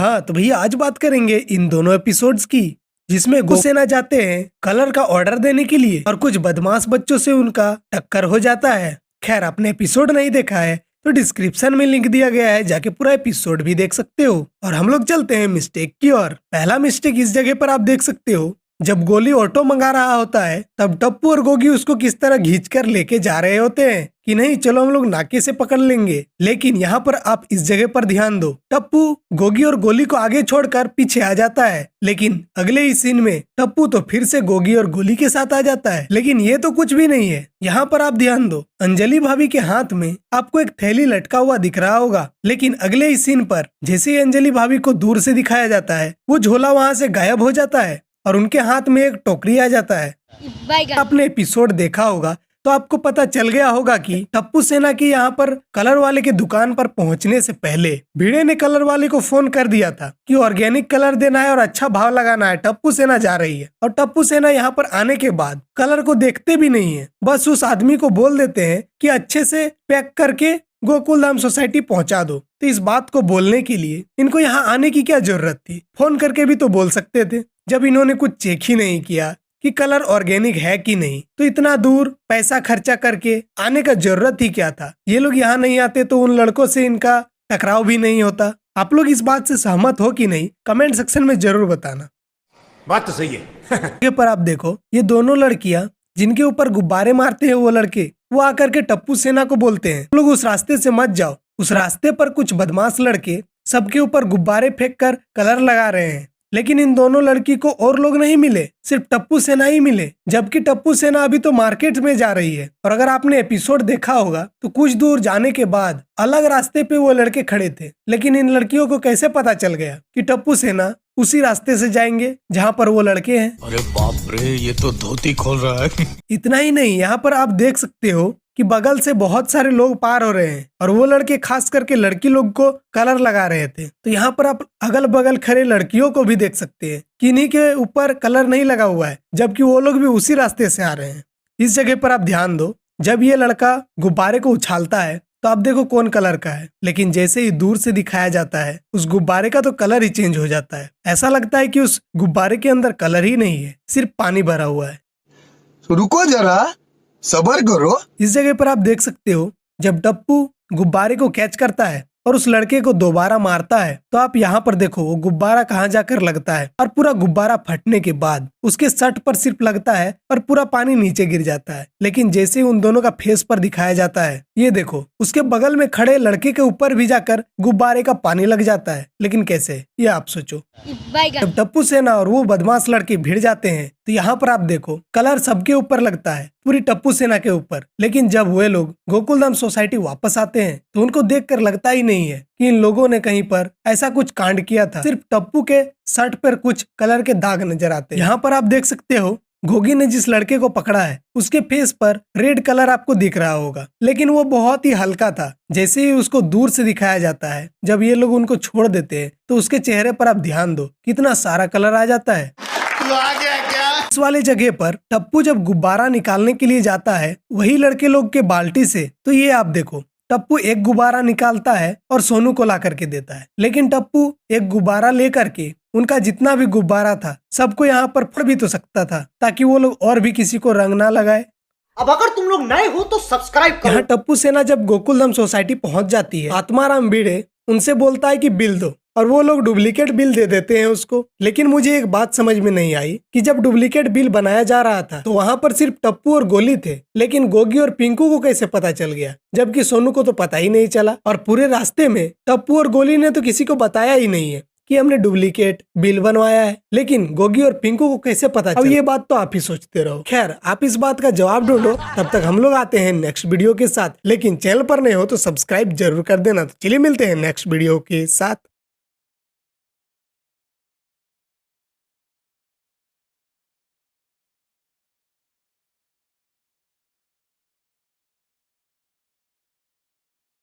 हाँ तो भैया आज बात करेंगे इन दोनों एपिसोड्स की, जिसमें गोसेना जाते हैं कलर का ऑर्डर देने के लिए और कुछ बदमाश बच्चों से उनका टक्कर हो जाता है। खैर आपने एपिसोड नहीं देखा है तो डिस्क्रिप्शन में लिंक दिया गया है, जाके पूरा एपिसोड भी देख सकते हो। और हम लोग चलते हैं मिस्टेक की ओर। पहला मिस्टेक इस जगह पर आप देख सकते हो, जब गोली ऑटो मंगा रहा होता है तब टप्पू और गोगी उसको किस तरह खींच कर लेके जा रहे होते हैं कि नहीं चलो हम लोग नाके से पकड़ लेंगे। लेकिन यहाँ पर आप इस जगह पर ध्यान दो, टप्पू गोगी और गोली को आगे छोड़कर पीछे आ जाता है, लेकिन अगले ही सीन में टप्पू तो फिर से गोगी और गोली के साथ आ जाता है। लेकिन ये तो कुछ भी नहीं है। यहाँ पर आप ध्यान दो, अंजलि भाभी के हाथ में आपको एक थैली लटका हुआ दिख रहा होगा, लेकिन अगले ही सीन पर जैसे ही अंजलि भाभी को दूर से दिखाया जाता है वो झोला वहाँ से गायब हो जाता है और उनके हाथ में एक टोकरी आ जाता है। आपने एपिसोड देखा होगा तो आपको पता चल गया होगा कि टप्पू सेना की यहाँ पर कलर वाले के दुकान पर पहुँचने से पहले भिड़े ने कलर वाले को फोन कर दिया था कि ऑर्गेनिक कलर देना है और अच्छा भाव लगाना है। टप्पू सेना जा रही है और टप्पू सेना यहाँ पर आने के बाद कलर को देखते भी नहीं है, बस उस आदमी को बोल देते हैं कि अच्छे से पैक करके गोकुलधाम सोसाइटी पहुंचा दो। तो इस बात को बोलने के लिए इनको यहाँ आने की क्या जरूरत थी? फोन करके भी तो बोल सकते थे। जब इन्होंने कुछ चेक ही नहीं किया कि कलर ऑर्गेनिक है कि नहीं, तो इतना दूर पैसा खर्चा करके आने का जरूरत ही क्या था? ये लोग यहाँ नहीं आते तो उन लड़कों से इनका टकराव भी नहीं होता। आप लोग इस बात से सहमत हो कि नहीं, कमेंट सेक्शन में जरूर बताना। बात तो सही है। ये पर आप देखो, ये दोनों लड़कियां जिनके ऊपर गुब्बारे मारते हैं वो लड़के, वो आकर के टप्पू सेना को बोलते हैं लोग उस रास्ते से मत जाओ। उस रास्ते पर कुछ बदमाश लड़के सबके ऊपर गुब्बारे फेंक कर कलर लगा रहे हैं, लेकिन इन दोनों लड़की को और लोग नहीं मिले, सिर्फ टप्पू सेना ही मिले। जबकि टप्पू सेना अभी तो मार्केट में जा रही है। और अगर आपने एपिसोड देखा होगा तो कुछ दूर जाने के बाद अलग रास्ते पे वो लड़के खड़े थे, लेकिन इन लड़कियों को कैसे पता चल गया कि टप्पू सेना उसी रास्ते से जाएंगे जहाँ पर वो लड़के हैं? अरे बाप रे, ये तो धोती खोल रहा है। इतना ही नहीं, यहाँ पर आप देख सकते हो कि बगल से बहुत सारे लोग पार हो रहे हैं और वो लड़के खास करके लड़की लोग को कलर लगा रहे थे। तो यहाँ पर आप अगल बगल खड़े लड़कियों को भी देख सकते हैं कि इन्हीं के ऊपर कलर नहीं लगा हुआ है, जबकि वो लोग भी उसी रास्ते से आ रहे हैं। इस जगह पर आप ध्यान दो, जब ये लड़का गुब्बारे को उछालता है तो आप देखो कौन कलर का है, लेकिन जैसे ही दूर से दिखाया जाता है उस गुब्बारे का तो कलर ही चेंज हो जाता है। ऐसा लगता है कि उस गुब्बारे के अंदर कलर ही नहीं है, सिर्फ पानी भरा हुआ है। रुको जरा, सबर करो। इस जगह पर आप देख सकते हो, जब टप्पू गुब्बारे को कैच करता है और उस लड़के को दोबारा मारता है तो आप यहाँ पर देखो वो गुब्बारा कहाँ जाकर लगता है और पूरा गुब्बारा फटने के बाद उसके शर्ट पर सिर्फ लगता है और पूरा पानी नीचे गिर जाता है। लेकिन जैसे ही उन दोनों का फेस पर दिखाया जाता है, ये देखो उसके बगल में खड़े लड़के के ऊपर भी जाकर गुब्बारे का पानी लग जाता है। लेकिन कैसे, ये आप सोचो। जब टप्पू सेना और वो बदमाश लड़के भिड़ जाते हैं तो यहाँ पर आप देखो कलर सबके ऊपर लगता है, पूरी टप्पू सेना के ऊपर। लेकिन जब वे लोग गोकुलधाम सोसाइटी वापस आते हैं तो उनको देखकर लगता ही नहीं है कि इन लोगों ने कहीं पर ऐसा कुछ कांड किया था। सिर्फ टप्पू के शर्ट पर कुछ कलर के दाग नजर आते हैं। यहाँ पर आप देख सकते हो गोगी ने जिस लड़के को पकड़ा है उसके फेस पर रेड कलर आपको दिख रहा होगा, लेकिन वो बहुत ही हल्का था। जैसे ही उसको दूर से दिखाया जाता है, जब ये लोग उनको छोड़ देते हैं तो उसके चेहरे पर आप ध्यान दो कितना सारा कलर आ जाता है। इस वाले जगह पर टप्पू जब गुब्बारा निकालने के लिए जाता है वही लड़के लोग के बाल्टी से, तो ये आप देखो टप्पू एक गुब्बारा निकालता है और सोनू को ला करके देता है। लेकिन टप्पू एक गुब्बारा लेकर के उनका जितना भी गुब्बारा था सबको यहाँ पर फोड़ भी तो सकता था, ताकि वो लोग और भी किसी को रंग ना लगाए। अब अगर तुम लोग नए हो तो सब्सक्राइब करो। यहाँ टप्पू सेना जब गोकुलधाम सोसाइटी पहुंच जाती है, आत्माराम भिड़े उनसे बोलता है कि बिल दो और वो लोग डुप्लीकेट बिल दे देते हैं उसको। लेकिन मुझे एक बात समझ में नहीं आई कि जब डुप्लीकेट बिल बनाया जा रहा था तो वहाँ पर सिर्फ टप्पू और गोली थे, लेकिन गोगी और पिंकू को कैसे पता चल गया, जबकि सोनू को तो पता ही नहीं चला। और पूरे रास्ते में टप्पू और गोली ने तो किसी को बताया ही नहीं है कि हमने डुप्लीकेट बिल बनवाया है, लेकिन गोगी और पिंकू को कैसे पता चला? अब ये बात तो आप ही सोचते रहो। खैर आप इस बात का जवाब ढूंढो, तब तक हम लोग आते हैं नेक्स्ट वीडियो के साथ। लेकिन चैनल पर नए हो तो सब्सक्राइब जरूर कर देना। तो चलिए मिलते हैं नेक्स्ट वीडियो के साथ।